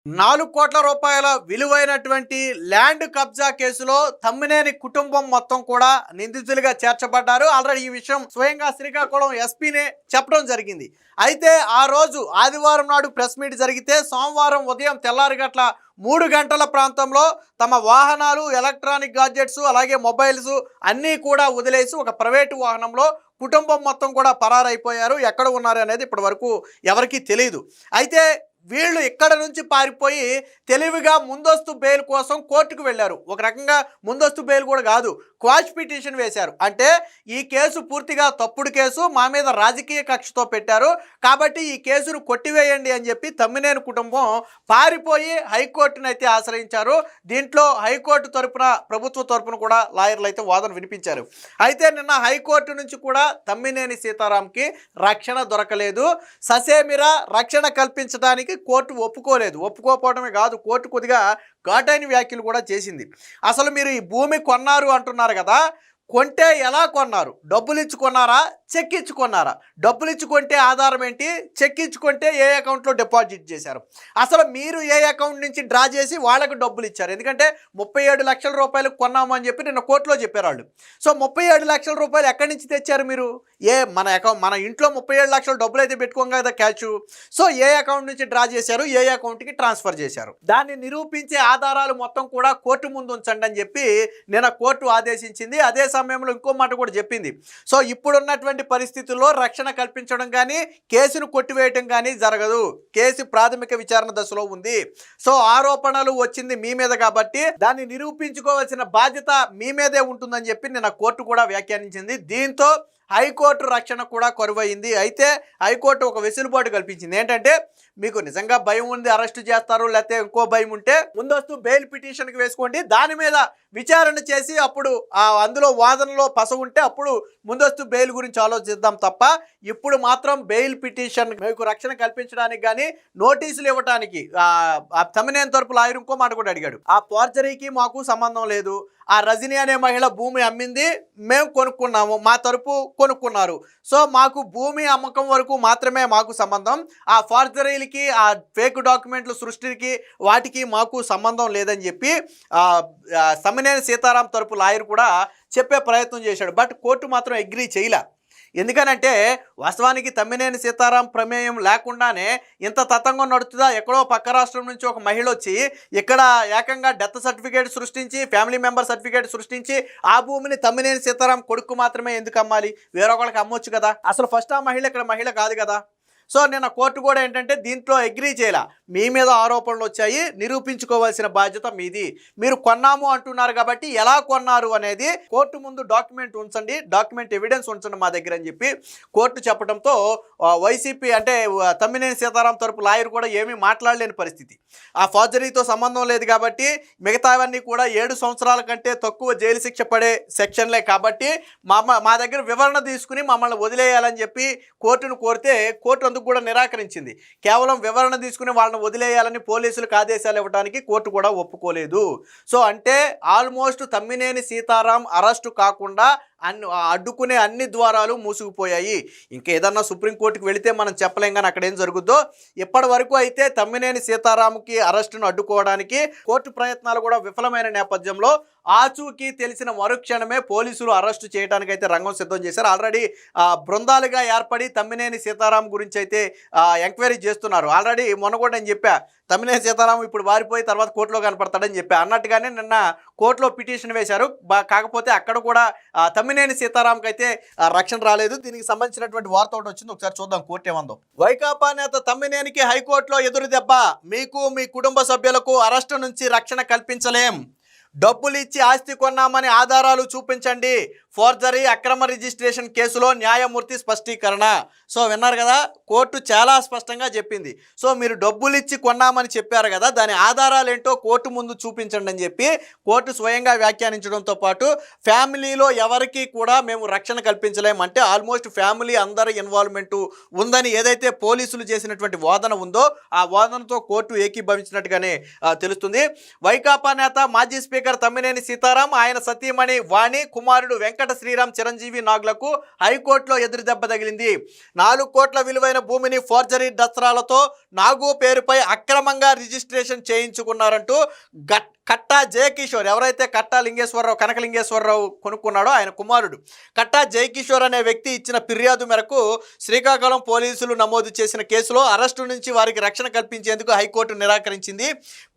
4 కోట్ల రూపాయల విలువైనటువంటి ల్యాండ్ కబ్జా కేసులో తమ్మినేని కుటుంబం మొత్తం కూడా నిందితులుగా చేర్చబడ్డారు. ఆల్రెడీ ఈ విషయం స్వయంగా శ్రీకాకుళం ఎస్పీనే చెప్పడం జరిగింది. అయితే ఆ రోజు ఆదివారం నాడు ప్రెస్ మీట్ జరిగితే సోమవారం ఉదయం తెల్లారి గట్ల 3 గంటల ప్రాంతంలో తమ వాహనాలు, ఎలక్ట్రానిక్ గాడ్జెట్స్, అలాగే మొబైల్స్ అన్నీ కూడా వదిలేసి ఒక ప్రైవేటు వాహనంలో కుటుంబం మొత్తం కూడా పరారైపోయారు. ఎక్కడ ఉన్నారు అనేది ఇప్పటి వరకు ఎవరికీ తెలియదు. అయితే వీళ్ళు ఇక్కడ నుంచి పారిపోయి తెలివిగా ముందస్తు బెయిల్ కోసం కోర్టుకు వెళ్ళారు. ఒక రకంగా ముందస్తు బెయిల్ కూడా కాదు, క్వాష్ పిటిషన్ వేశారు. అంటే ఈ కేసు పూర్తిగా తప్పుడు కేసు, మా మీద రాజకీయ కక్షతో పెట్టారు కాబట్టి ఈ కేసును కొట్టివేయండి అని చెప్పి తమ్మినేని కుటుంబం పారిపోయి హైకోర్టును అయితే ఆశ్రయించారు. దీంట్లో హైకోర్టు తరపున, ప్రభుత్వ తరపున కూడా లాయర్లు అయితే వాదన వినిపించారు. అయితే నిన్న హైకోర్టు నుంచి కూడా తమ్మినేని సీతారాంకి రక్షణ దొరకలేదు. ససేమిరా రక్షణ కల్పించడానికి కోర్టు ఒప్పుకోపోవడమే కాదు, కోర్టు కొద్దిగా ఘాటైన వ్యాఖ్యలు కూడా చేసింది. అసలు మీరు ఈ భూమి కొన్నారు అంటున్నారు కదా, కొంటే ఎలా కొన్నారు? డబ్బులు ఇచ్చి కొన్నారా, చెక్ ఇచ్చి కొన్నారా? డబ్బులు ఇచ్చి కొంటే ఆధారం ఏంటి, చెక్ ఇచ్చి కొంటే ఏ అకౌంట్లో డిపాజిట్ చేశారు? అసలు మీరు ఏ అకౌంట్ నుంచి డ్రా చేసి వాళ్ళకు డబ్బులు ఇచ్చారు? ఎందుకంటే 37 లక్షల రూపాయలు కొన్నాము అని చెప్పి నిన్న కోర్టులో చెప్పారు వాళ్ళు. సో 37 లక్షల రూపాయలు ఎక్కడి నుంచి తెచ్చారు మీరు? మన ఇంట్లో 37 లక్షల డబ్బులు అయితే పెట్టుకోం కదా క్యాష్. సో ఏ అకౌంట్ నుంచి డ్రా చేశారు, ఏ అకౌంట్కి ట్రాన్స్ఫర్ చేశారు? దాన్ని నిరూపించే ఆధారాలు మొత్తం కూడా కోర్టు ముందు ఉంచండి అని చెప్పి నిన్న కోర్టు ఆదేశించింది. అదే సమయంలో ఇంకో మాట కూడా చెప్పింది. సో ఇప్పుడున్నటువంటి పరిస్థితుల్లో రక్షణ కల్పించడం కానీ, కేసును కొట్టివేయటం కానీ జరగదు. కేసు ప్రాథమిక విచారణ దశలో ఉంది. సో ఆరోపణలు వచ్చింది మీ మీద కాబట్టి దాన్ని నిరూపించుకోవాల్సిన బాధ్యత మీ మీదే ఉంటుందని చెప్పి నిన్న కోర్టు కూడా వ్యాఖ్యానించింది. దీంతో హైకోర్టు రక్షణ కూడా కరువైంది. అయితే హైకోర్టు ఒక వెసులుబాటు కల్పించింది. ఏంటంటే మీకు నిజంగా భయం ఉంది, అరెస్టు చేస్తారు, లేకపోతే ఇంకో భయం ఉంటే ముందస్తు బెయిల్ పిటిషన్కి వేసుకోండి, దాని మీద విచారణ చేసి అప్పుడు అందులో వాదనలో పస ఉంటే అప్పుడు ముందస్తు బెయిల్ గురించి ఆలోచిద్దాం తప్ప ఇప్పుడు మాత్రం బెయిల్ పిటిషన్ మీకు రక్షణ కల్పించడానికి కానీ, నోటీసులు ఇవ్వడానికి తమ్మినేని తరపు లాయర్ ఇంకో మాట కూడా అడిగాడు. ఆ ఫోర్జరీకి మాకు సంబంధం లేదు, ఆ రజనీ అనే మహిళ భూమి అమ్మింది, మేము కొనుక్కున్నాము, మా తరపు కొనుక్కున్నారు. సో మాకు భూమి అమ్మకం వరకు మాత్రమే మాకు సంబంధం, ఆ ఫోర్జరీలకి, ఆ ఫేక్ డాక్యుమెంట్ల సృష్టికి వాటికి మాకు సంబంధం లేదని చెప్పి తమ్మినేని సీతారాం తరపు లాయర్ కూడా చెప్పే ప్రయత్నం చేశాడు. బట్ కోర్టు మాత్రం అగ్రీ చేయలే. ఎందుకనంటే వాస్తవానికి తమ్మినేని సీతారాం ప్రమేయం లేకుండానే ఇంత తతంగం నడుతుందా? ఎక్కడో పక్క రాష్ట్రం నుంచి ఒక మహిళ వచ్చి ఇక్కడ ఏకంగా డెత్ సర్టిఫికేట్ సృష్టించి, ఫ్యామిలీ మెంబర్ సర్టిఫికేట్ సృష్టించి ఆ భూమిని తమ్మినేని సీతారాం కొడుకు మాత్రమే ఎందుకు అమ్మాలి? వేరొకరికి అమ్మొచ్చు కదా. అసలు ఫస్ట్ ఆ మహిళ ఇక్కడ మహిళ కాదు కదా. సో నిన్న కోర్టు కూడా ఏంటంటే దీంట్లో అగ్రీ చేయాల. మీ మీద ఆరోపణలు వచ్చాయి, నిరూపించుకోవాల్సిన బాధ్యత మీది. మీరు కొన్నాము అంటున్నారు కాబట్టి ఎలా కొన్నారు అనేది కోర్టు ముందు డాక్యుమెంట్ ఉంచండి, డాక్యుమెంట్ ఎవిడెన్స్ ఉంచండి మా దగ్గర అని చెప్పి కోర్టు చెప్పడంతో వైసీపీ అంటే తమ్మినేని సీతారాం తరపు లాయర్ కూడా ఏమీ మాట్లాడలేని పరిస్థితి. ఆ ఫోర్జరీతో సంబంధం లేదు కాబట్టి మిగతావన్నీ కూడా 7 సంవత్సరాల కంటే తక్కువ జైలు శిక్ష పడే సెక్షన్లే కాబట్టి మా దగ్గర వివరణ తీసుకుని మమ్మల్ని వదిలేయాలని చెప్పి కోర్టును కోరితే కోర్టు అందుకు కూడా నిరాకరించింది. కేవలం వివరణ తీసుకుని వాళ్ళని వదిలేయాలని పోలీసులకు ఆదేశాలు ఇవ్వడానికి కోర్టు కూడా ఒప్పుకోలేదు. సో అంటే ఆల్మోస్ట్ తమ్మినేని సీతారాం అరెస్టు కాకుండా అడ్డుకునే అన్ని ద్వారాలు మూసుకుపోయాయి. ఇంకా ఏదన్నా సుప్రీంకోర్టుకు వెళితే మనం చెప్పలేం కానీ అక్కడ ఏం జరుగుద్దో. ఇప్పటి వరకు అయితే తమ్మినేని సీతారాంకి అరెస్టును అడ్డుకోవడానికి కోర్టు ప్రయత్నాలు కూడా విఫలమైన నేపథ్యంలో ఆచూకీ తెలిసిన మరుక్షణమే పోలీసులు అరెస్టు చేయడానికి అయితే రంగం సిద్ధం చేశారు. ఆల్రెడీ బృందాలుగా ఏర్పడి తమ్మినేని సీతారాం గురించి అయితే ఎంక్వైరీ చేస్తున్నారు. ఆల్రెడీ మొన్న కూడా నేను చెప్పా, తమ్మినేని సీతారాం ఇప్పుడు వారిపోయి తర్వాత కోర్టులో కనపడతాడని చెప్పా. అన్నట్టుగానే నిన్న కోర్టులో పిటిషన్ వేశారు. కాకపోతే అక్కడ కూడా తమ్మినేని సీతారాంకి అయితే రక్షణ రాలేదు. దీనికి సంబంధించినటువంటి వార్త ఒకటి వచ్చింది, ఒకసారి చూద్దాం కోర్టు ఏమందో. వైకాపా నేత తమ్మినేనికి హైకోర్టులో ఎదురు దెబ్బ. మీకు, మీ కుటుంబ సభ్యులకు అరెస్టు నుంచి రక్షణ కల్పించలేం, డబ్బులు ఇచ్చి ఆస్తి కొన్నామని ఆధారాలు చూపించండి, ఫోర్జరీ అక్రమ రిజిస్ట్రేషన్ కేసులో న్యాయమూర్తి స్పష్టీకరణ. సో విన్నారు కదా, కోర్టు చాలా స్పష్టంగా చెప్పింది. సో మీరు డబ్బులు ఇచ్చి కొన్నామని చెప్పారు కదా, దాని ఆధారాలు ఏంటో కోర్టు ముందు చూపించండి అని చెప్పి కోర్టు స్వయంగా వ్యాఖ్యానించడంతో పాటు ఫ్యామిలీలో ఎవరికి కూడా మేము రక్షణ కల్పించలేమంటే ఆల్మోస్ట్ ఫ్యామిలీ అందరి ఇన్వాల్వ్మెంట్ ఉందని ఏదైతే పోలీసులు చేసినటువంటి వాదన ఉందో ఆ వాదనతో కోర్టు ఏకీభవించినట్టుగానే తెలుస్తుంది. వైకాపా నేత మాజీ స్పీకర్ తమ్మినేని సీతారాం, ఆయన సతీమణి వాణి, కుమారుడు వెంకట వెంకట శ్రీరామ్, చిరంజీవి నాగులకు హైకోర్టులో ఎదురు దెబ్బ తగిలింది. 4 కోట్ల విలువైన భూమిని ఫోర్జరీ దస్త్రాలతో నాగు పేరుపై అక్రమంగా రిజిస్ట్రేషన్ చేయించుకున్నారంటూ కట్టా జయకిషోర్, ఎవరైతే కట్టా లింగేశ్వరరావు, కనకలింగేశ్వరరావు కొనుక్కున్నాడో ఆయన కుమారుడు కట్టా జయకిషోర్ అనే వ్యక్తి ఇచ్చిన ఫిర్యాదు మేరకు శ్రీకాకుళం పోలీసులు నమోదు చేసిన కేసులో అరెస్టు నుంచి వారికి రక్షణ కల్పించేందుకు హైకోర్టు నిరాకరించింది.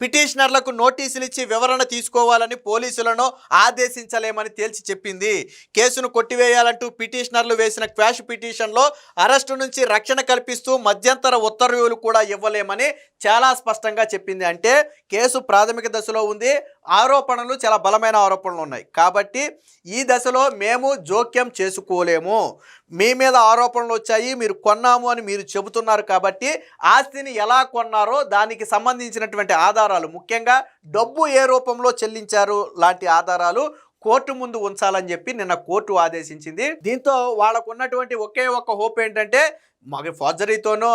పిటిషనర్లకు నోటీసులు ఇచ్చి వివరణ తీసుకోవాలని పోలీసులను ఆదేశించలేమని తేల్చి చెప్పింది. కేసును కొట్టివేయాలంటూ పిటిషనర్లు వేసిన క్వాష్ పిటిషన్లో అరెస్టు నుంచి రక్షణ కల్పిస్తూ మధ్యంతర ఉత్తర్వులు కూడా ఇవ్వలేమని చాలా స్పష్టంగా చెప్పింది. అంటే కేసు ప్రాథమిక దశలో ఉంది, ఆరోపణలు చాలా బలమైన ఆరోపణలు ఉన్నాయి కాబట్టి ఈ దశలో మేము జోక్యం చేసుకోలేము. మీ మీద ఆరోపణలు వచ్చాయి, మీరు కొన్నాము అని మీరు చెబుతున్నారు కాబట్టి ఆస్తిని ఎలా కొన్నారో దానికి సంబంధించినటువంటి ఆధారాలు, ముఖ్యంగా డబ్బు ఏ రూపంలో చెల్లించారు లాంటి ఆధారాలు కోర్టు ముందు ఉంచాలని చెప్పి నిన్న కోర్టు ఆదేశించింది. దీంతో వాళ్ళకు ఉన్నటువంటి ఒకే ఒక్క హోప్ ఏంటంటే మాకు ఫోర్జరీతోనో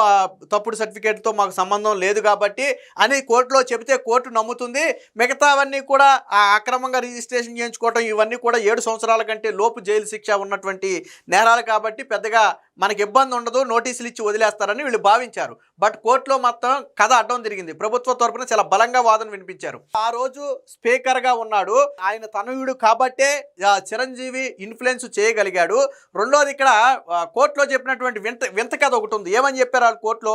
తప్పుడు సర్టిఫికేట్తో మాకు సంబంధం లేదు కాబట్టి అని కోర్టులో చెబితే కోర్టు నమ్ముతుంది. మిగతావన్నీ కూడా ఆ అక్రమంగా రిజిస్ట్రేషన్ చేయించుకోవటం ఇవన్నీ కూడా 7 సంవత్సరాల కంటే లోపు జైలు శిక్ష ఉన్నటువంటి నేరాలు కాబట్టి పెద్దగా మనకి ఇబ్బంది ఉండదు, నోటీసులు ఇచ్చి వదిలేస్తారని వీళ్ళు భావించారు. బట్ కోర్టులో మొత్తం కథ అడ్డం తిరిగింది. ప్రభుత్వ తరపున చాలా బలంగా వాదన వినిపించారు. ఆ రోజు స్పీకర్గా ఉన్నాడు ఆయన, తనయుడు కాబట్టే చిరంజీవి ఇన్ఫ్లుయెన్స్ చేయగలిగాడు. రెండోది ఇక్కడ కోర్టులో చెప్పినటువంటి వింత కథ ఒకటి ఉంది. ఏమని చెప్పారు వాళ్ళు కోర్టులో,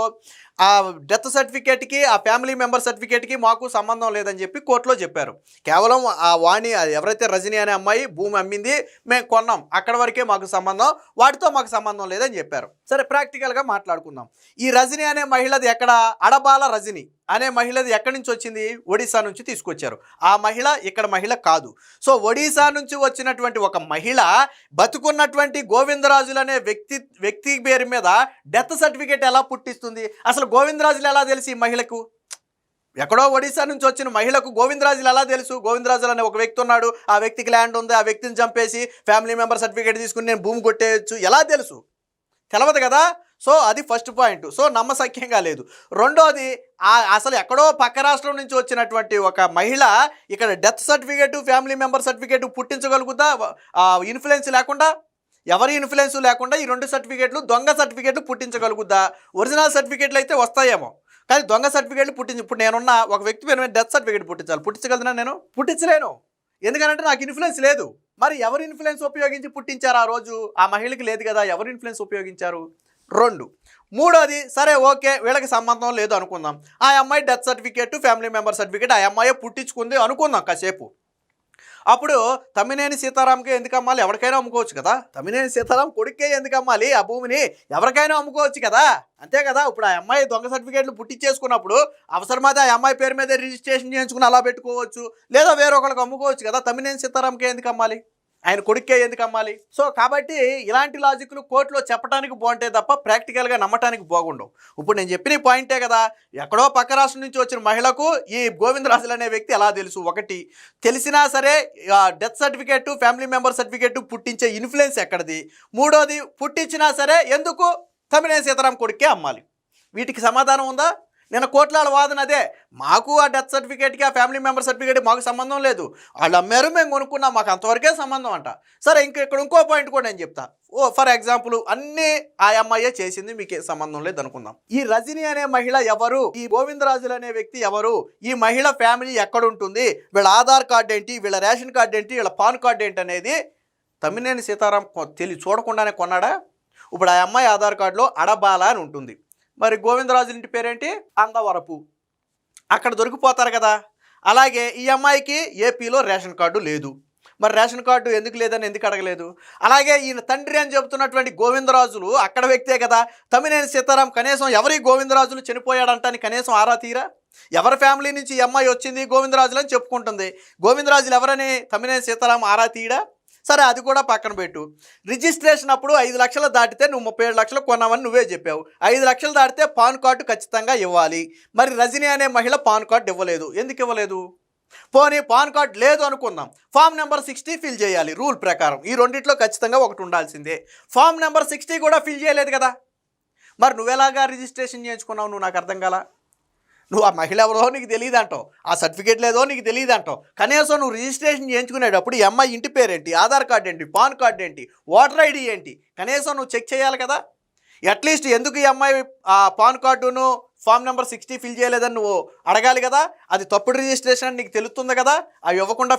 ఆ డెత్ సర్టిఫికేట్కి ఆ ఫ్యామిలీ మెంబర్ సర్టిఫికేట్కి మాకు సంబంధం లేదని చెప్పి కోర్టులో చెప్పారు. కేవలం ఆ వాణి, ఎవరైతే రజనీ అనే అమ్మాయి భూమి అమ్మింది, మేము కొన్నాం, అక్కడ వరకే మాకు సంబంధం, వాటితో మాకు సంబంధం లేదని చెప్పారు. సరే, ప్రాక్టికల్గా మాట్లాడుకుందాం. ఈ రజనీ అనే మహిళది ఎక్కడ, అడబాల రజనీ అనే మహిళది ఎక్కడి నుంచి వచ్చింది, ఒడిశా నుంచి తీసుకొచ్చారు. ఆ మహిళ ఇక్కడ మహిళ కాదు. సో ఒడిశా నుంచి వచ్చినటువంటి ఒక మహిళ బతుకున్నటువంటి గోవిందరాజులు అనే వ్యక్తి పేరు మీద డెత్ సర్టిఫికేట్ ఎలా పుట్టిస్తుంది? అసలు గోవిందరాజులు ఎలా తెలిసి ఈ మహిళకు? ఎక్కడో ఒడిశా నుంచి వచ్చిన మహిళకు గోవిందరాజులు ఎలా తెలుసు? గోవిందరాజులు అనే ఒక వ్యక్తి ఉన్నాడు, ఆ వ్యక్తికి ల్యాండ్ ఉంది, ఆ వ్యక్తిని చంపేసి ఫ్యామిలీ మెంబర్ సర్టిఫికేట్ తీసుకుని నేను భూమి కొట్టేయచ్చు, ఎలా తెలుసు? తెలవదు కదా. సో అది ఫస్ట్ పాయింట్. సో నమ్మశక్యంగా లేదు. రెండోది, అసలు ఎక్కడో పక్క రాష్ట్రం నుంచి వచ్చినటువంటి ఒక మహిళ ఇక్కడ death certificate, family member certificate పుట్టించగలుగుతా ఇన్ఫ్లుయెన్స్ లేకుండా? ఎవరి ఇన్ఫ్లుయెన్స్ లేకుండా ఈ 2 సర్టిఫికేట్లు, దొంగ సర్టిఫికేట్లు పుట్టించగలుగుద్దా? ఒరిజినల్ సర్టిఫికేట్లు అయితే వస్తాయేమో, కానీ దొంగ సర్టిఫికేట్లు ఇప్పుడు నేనున్న ఒక వ్యక్తి పేరు మీద డెత్ సర్టిఫికేట్ పుట్టించగలనా? నేను పుట్టించలేను. ఎందుకంటే నాకు ఇన్ఫ్లుయెన్స్ లేదు. మరి ఎవరు ఇన్ఫ్లుయెన్స్ ఉపయోగించి పుట్టించారు? ఆ రోజు ఆ మహిళకి లేదు కదా, ఎవరు ఇన్ఫ్లుయెన్స్ ఉపయోగించారు? 2. మూడోది, సరే ఓకే వీళ్ళకి సంబంధం లేదు అనుకుందాం. ఆ అమ్మాయి death certificate, family member certificate ఆ అమ్మాయి పుట్టించుకుంది అనుకుందాం కాసేపు. అప్పుడు తమ్మినేని సీతారాంకే ఎందుకు అమ్మాలి? ఎవరికైనా అమ్ముకోవచ్చు కదా. తమ్మినేని సీతారాం కొడుకే ఎందుకు అమ్మాలి? ఆ భూమిని ఎవరికైనా అమ్ముకోవచ్చు కదా, అంతే కదా. ఇప్పుడు ఆ అమ్మాయి దొంగ సర్టిఫికేట్లు పుట్టించేసుకున్నప్పుడు అవసరమైతే ఆ అమ్మాయి పేరు మీద రిజిస్ట్రేషన్ చేయించుకుని అలా పెట్టుకోవచ్చు, లేదా వేరొకరికి అమ్ముకోవచ్చు కదా. తమ్మినేని సీతారాంకే ఎందుకు అమ్మాలి? ఆయన కొడుకే ఎందుకు అమ్మాలి? సో కాబట్టి ఇలాంటి లాజిక్లు కోర్టులో చెప్పడానికి బాగుంటాయి తప్ప ప్రాక్టికల్గా నమ్మటానికి బాగుండవు. ఇప్పుడు నేను చెప్పిన పాయింటే కదా, ఎక్కడో పక్క రాష్ట్రం నుంచి వచ్చిన మహిళకు ఈ గోవిందరాజులు అనే వ్యక్తి ఎలా తెలుసు? ఒకటి, తెలిసినా సరే death certificate, family member certificate పుట్టించే ఇన్ఫ్లుయెన్స్ ఎక్కడిది? మూడోది, పుట్టించినా సరే ఎందుకు తమ్మినేని సీతారాం కొడుకే అమ్మాలి? వీటికి సమాధానం ఉందా? నేను కోర్టులో వాదన అదే, మాకు ఆ డెత్ సర్టిఫికేట్కి ఆ ఫ్యామిలీ మెంబర్ సర్టిఫికేట్ మాకు సంబంధం లేదు, వాళ్ళు అమ్మారు మేము కొనుక్కున్నాం, మాకు అంతవరకే సంబంధం అంట. సరే, ఇక్కడ ఇంకో పాయింట్ కూడా నేను చెప్తా. ఫర్ ఎగ్జాంపుల్ అన్నీ ఆ అమ్మాయే చేసింది, మీకు సంబంధం లేదు అనుకుందాం. ఈ రజనీ అనే మహిళ ఎవరు? ఈ గోవిందరాజులు అనే వ్యక్తి ఎవరు? ఈ మహిళ ఫ్యామిలీ ఎక్కడ ఉంటుంది? వీళ్ళ ఆధార్ కార్డు ఏంటి? వీళ్ళ రేషన్ కార్డు ఏంటి? వీళ్ళ పాన్ కార్డు ఏంటి అనేది తమ్మినేని సీతారాం చూడకుండానే కొన్నాడా? ఇప్పుడు ఆ అమ్మాయి ఆధార్ కార్డులో అడబాల అని ఉంటుంది, మరి గోవిందరాజుల ఇంటి పేరేంటి? అందవరపు, అక్కడ దొరికిపోతారు కదా. అలాగే ఈ అమ్మాయికి ఏపీలో రేషన్ కార్డు లేదు, మరి రేషన్ కార్డు ఎందుకు లేదని ఎందుకు అడగలేదు? అలాగే ఈయన తండ్రి అని చెబుతున్నటువంటి గోవిందరాజులు అక్కడ వ్యక్తే కదా. తమ్మినేని సీతారాం కనీసం ఎవరి గోవిందరాజులు చనిపోయాడంటని కనీసం ఆరా తీరా? ఎవరి ఫ్యామిలీ నుంచి ఈ అమ్మాయి వచ్చింది గోవిందరాజులు అని చెప్పుకుంటుంది, గోవిందరాజులు ఎవరని తమ్మినేని సీతారాం ఆరా తీయడా? సరే, అది కూడా పక్కన పెట్టు. రిజిస్ట్రేషన్ అప్పుడు 5 లక్షలు దాటితే నువ్వు 37 లక్షలు కొన్నావని నువ్వే చెప్పావు. 5 లక్షలు దాటితే పాన్ కార్డు ఖచ్చితంగా ఇవ్వాలి. మరి రజనీ అనే మహిళ పాన్ కార్డు ఇవ్వలేదు, ఎందుకు ఇవ్వలేదు? పోనీ పాన్ కార్డు లేదు అనుకుందాం, ఫామ్ నెంబర్ 60 ఫిల్ చేయాలి రూల్ ప్రకారం. ఈ రెండిట్లో ఖచ్చితంగా ఒకటి ఉండాల్సిందే. ఫామ్ నెంబర్ 60 కూడా ఫిల్ చేయలేదు కదా, మరి నువ్వెలాగా రిజిస్ట్రేషన్ చేయించుకున్నావు? నువ్వు నాకు అర్థం కాల. నువ్వు ఆ మహిళ ఎవరో నీకు తెలియదు అంటావు, ఆ సర్టిఫికేట్ లేదో నీకు తెలియదు అంటావు. కనీసం నువ్వు రిజిస్ట్రేషన్ చేయించుకునేటప్పుడు ఈ అమ్మాయి ఇంటి పేరేంటి, ఆధార్ కార్డు ఏంటి, పాన్ కార్డు ఏంటి, ఓటర్ ఐడి ఏంటి, కనీసం నువ్వు చెక్ చేయాలి కదా. అట్లీస్ట్ ఎందుకు ఈ అమ్మాయి ఆ పాన్ కార్డును ఫామ్ నెంబర్ 60 ఫిల్ చేయలేదని నువ్వు అడగాలి కదా. అది తప్పుడు రిజిస్ట్రేషన్ అని నీకు తెలుస్తుంది కదా. అవి ఇవ్వకుండా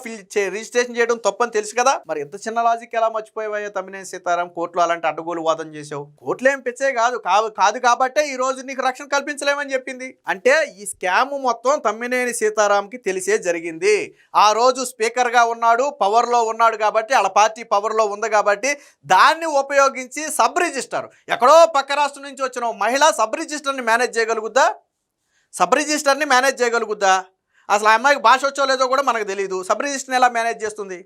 రిజిస్ట్రేషన్ చేయడం తప్పని తెలుసు కదా. మరి ఎంత చిన్న లాజిక్ ఎలా మర్చిపోయావయ్యా తమ్మినేని సీతారాం? కోర్టులో అలాంటి అడ్డగోలు వాదన చేసావు. కోర్టులో ఏం పిచ్చే కాదు కాబట్టే ఈ రోజు నీకు రక్షణ కల్పించలేమని చెప్పింది. అంటే ఈ స్కామ్ మొత్తం తమ్మినేని సీతారాంకి తెలిసే జరిగింది. ఆ రోజు స్పీకర్గా ఉన్నాడు, పవర్లో ఉన్నాడు కాబట్టి, వాళ్ళ పార్టీ పవర్లో ఉంది కాబట్టి దాన్ని ఉపయోగించి సబ్ రిజిస్టర్, ఎక్కడో పక్క రాష్ట్రం నుంచి వచ్చిన మహిళ సబ్ రిజిస్టర్ని మేనేజ్ చేయగలుగుద్దా? సబ్ రిజిస్టర్ని మేనేజ్ చేయగలుగుద్దా? అసలు ఆ అమ్మాయికి భాష వచ్చో లేదో కూడా మనకు తెలియదు. సబ్ రిజిస్టర్ని ఎలా మేనేజ్ చేస్తుంది?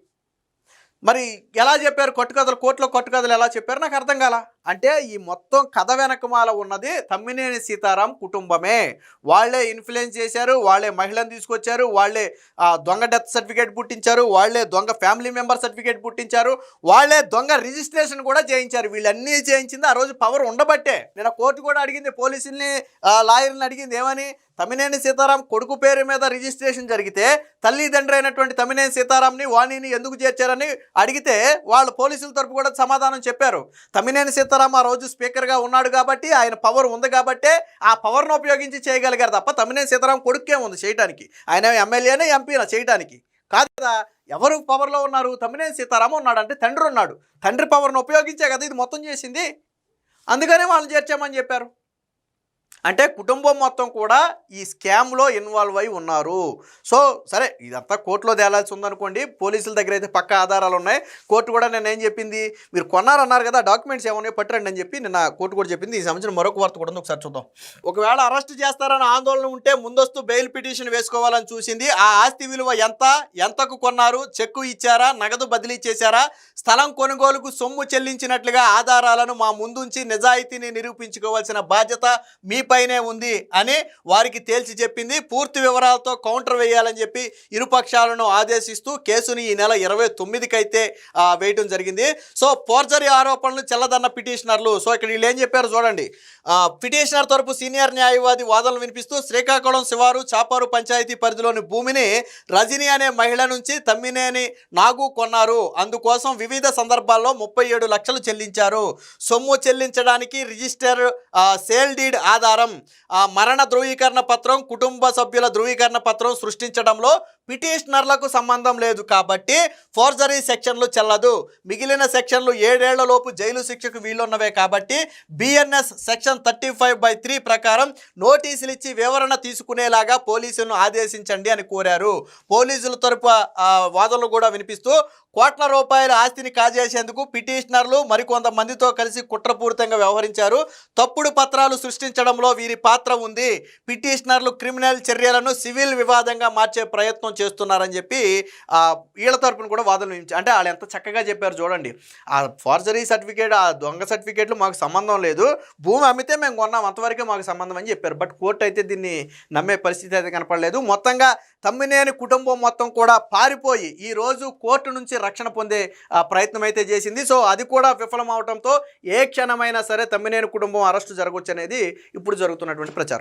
మరి ఎలా చెప్పారు కట్టుకథలు, కోర్టులో కట్టుకథలు ఎలా చెప్పారు నాకు అర్థం కాల. అంటే ఈ మొత్తం కథ వెనకమాల ఉన్నది తమ్మినేని సీతారాం కుటుంబమే. వాళ్ళే ఇన్ఫ్లుయెన్స్ చేశారు, వాళ్ళే మహిళను తీసుకొచ్చారు, వాళ్ళే దొంగ డెత్ సర్టిఫికేట్ పుట్టించారు, వాళ్ళే దొంగ ఫ్యామిలీ మెంబర్ సర్టిఫికేట్ పుట్టించారు, వాళ్ళే దొంగ రిజిస్ట్రేషన్ కూడా చేయించారు. వీళ్ళన్నీ చేయించింది ఆ రోజు పవర్ ఉండబట్టే. నేను కోర్టు కూడా అడిగింది, పోలీసుల్ని లాయర్ని అడిగింది ఏమని, తమ్మినేని సీతారాం కొడుకు పేరు మీద రిజిస్ట్రేషన్ జరిగితే తల్లిదండ్రి అయినటువంటి తమ్మినేని సీతారాంని వాణిని ఎందుకు చేర్చారని అడిగితే వాళ్ళు పోలీసుల తరపు కూడా సమాధానం చెప్పారు. తమ్మినేని సీతారాం ఆ రోజు స్పీకర్గా ఉన్నాడు కాబట్టి, ఆయన పవర్ ఉంది కాబట్టే ఆ పవర్ను ఉపయోగించి చేయగలిగారు తప్ప తమ్మినేని సీతారాం కొడుకే ఉంది చేయడానికి. ఆయన ఎమ్మెల్యేనే ఎంపీనా చేయడానికి కాదు కదా. ఎవరు పవర్లో ఉన్నారు? తమ్మినేని సీతారాం ఉన్నాడు, అంటే తండ్రి ఉన్నాడు. తండ్రి పవర్ను ఉపయోగించే కదా ఇది మొత్తం చేసింది. అందుకనే వాళ్ళని చేర్చామని చెప్పారు. అంటే కుటుంబం మొత్తం కూడా ఈ స్కామ్లో ఇన్వాల్వ్ అయి ఉన్నారు. సో సరే, ఇదంతా కోర్టులో తేలాల్సి ఉందనుకోండి. పోలీసుల దగ్గర అయితే పక్క ఆధారాలు ఉన్నాయి. కోర్టు కూడా నేను ఏం చెప్పింది, మీరు కొన్నారన్నారు కదా, డాక్యుమెంట్స్ ఏమన్నాయో పట్టరండి అని చెప్పి నిన్న కోర్టు కూడా చెప్పింది. ఈ సంబంధించిన మరొక వార్త కూడా ఒకసారి చూద్దాం. ఒకవేళ అరెస్ట్ చేస్తారని ఆందోళన ఉంటే ముందస్తు బెయిల్ పిటిషన్ వేసుకోవాలని చూసింది. ఆ ఆస్తి విలువ ఎంతకు కొన్నారు, చెక్కు ఇచ్చారా, నగదు బదిలీ చేశారా, స్థలం కొనుగోలుకు సొమ్ము చెల్లించినట్లుగా ఆధారాలను మా ముందుంచి నిజాయితీని నిరూపించుకోవాల్సిన బాధ్యత మీ పైనే ఉంది అని వారికి తేల్చి చెప్పింది. పూర్తి వివరాలతో కౌంటర్ వేయాలని చెప్పి ఇరుపక్షాలను ఆదేశిస్తూ కేసుని ఈ నెల 29కి అయితే వేయటం జరిగింది. సో ఫోర్జరీ ఆరోపణలు చెల్లదన్న పిటిషనర్లు. సో ఇక్కడ వీళ్ళు ఏం చెప్పారు చూడండి. పిటిషనర్ తరపు సీనియర్ న్యాయవాది వాదనలు వినిపిస్తూ శ్రీకాకుళం శివారు చాపారు పంచాయతీ పరిధిలోని భూమిని రజని అనే మహిళ నుంచి తమ్మినేని నాగు కొన్నారు. అందుకోసం వివిధ సందర్భాల్లో 37 లక్షలు చెల్లించారు. సొమ్ము చెల్లించడానికి రిజిస్టర్ సేల్ డీడ్ ఆధారం, మరణ ధృవీకరణ పత్రం, కుటుంబ సభ్యుల ధృవీకరణ పత్రం సృష్టించడంలో పిటిషనర్లకు సంబంధం లేదు కాబట్టి ఫోర్జరీ సెక్షన్లు చెల్లదు. మిగిలిన సెక్షన్లు 7 ఏళ్లలోపు జైలు శిక్షకు వీలున్నవే కాబట్టి బిఎన్ఎస్ సెక్షన్ 35/3 ప్రకారం నోటీసులు ఇచ్చి వివరణ తీసుకునేలాగా పోలీసులను ఆదేశించండి అని కోరారు. పోలీసుల తరపు వాదనలు కూడా వినిపిస్తూ కోట్ల రూపాయల ఆస్తిని కాజేసేందుకు పిటిషనర్లు మరికొంతమందితో కలిసి కుట్రపూరితంగా వ్యవహరించారు. తప్పుడు పత్రాలు సృష్టించడంలో వీరి పాత్ర ఉంది. పిటిషనర్లు క్రిమినల్ చర్యలను సివిల్ వివాదంగా మార్చే ప్రయత్నం చేస్తున్నారని చెప్పి వీళ్ళ తరపున కూడా వాదనలు అంటే వాళ్ళు ఎంత చక్కగా చెప్పారు చూడండి. ఆ ఫోర్జరీ సర్టిఫికేట్, ఆ దొంగ సర్టిఫికేట్లు మాకు సంబంధం లేదు, భూమి అమ్మితే మేము కొన్నాం, అంతవరకే మాకు సంబంధం అని చెప్పారు. బట్ కోర్టు అయితే దీన్ని నమ్మే పరిస్థితి అయితే కనపడలేదు. మొత్తంగా తమ్మినేని కుటుంబం మొత్తం కూడా పారిపోయి ఈరోజు కోర్టు నుంచి రక్షణ పొందే ప్రయత్నం అయితే చేసింది. సో అది కూడా విఫలం అవడంతో ఏ క్షణమైనా సరే తమ్మినేని కుటుంబం అరెస్టు జరగవచ్చు అనేది ఇప్పుడు జరుగుతున్నటువంటి ప్రచారం.